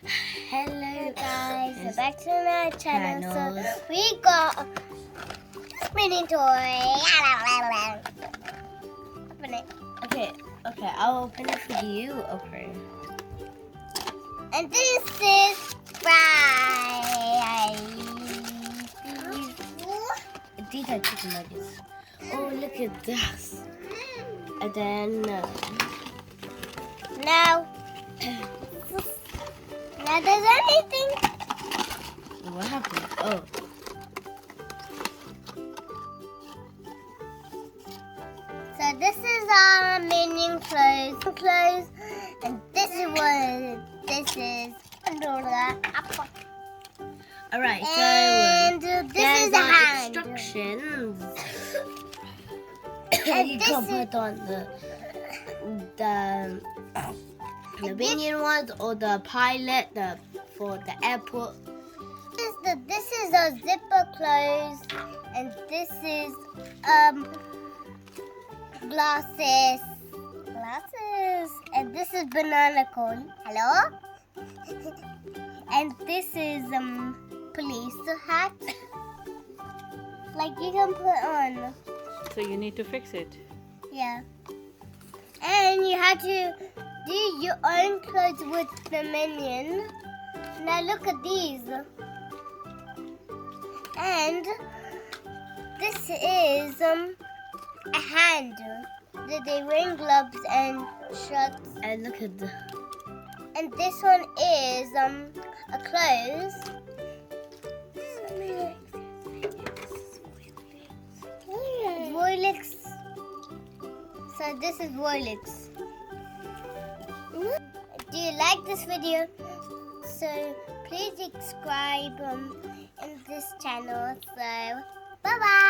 Hello guys, so back to my channel. So we got a spinning toy. Open it. Okay, I'll open it for you. Okay. And this is fries. These are chicken nuggets. Oh, look at this. And then Now there's anything. what happened? Oh. So this is our minion clothes, and this is what this is. Alright, so And this is the hand. instructions. And You this can is- put on the minion ones or the pilot for the airport. This is a zipper clothes, and this is glasses, and this is banana cone. Hello. And this is police hat. Like you can put on. So you need to fix it. Yeah. And you have to do your own clothes with the minion. Now look at these. And this is a hand. They wearing gloves and shirts. And look at the And this one is a clothes. Voilix. So this is Voilix. Do you like this video? So please subscribe in this channel. So bye bye.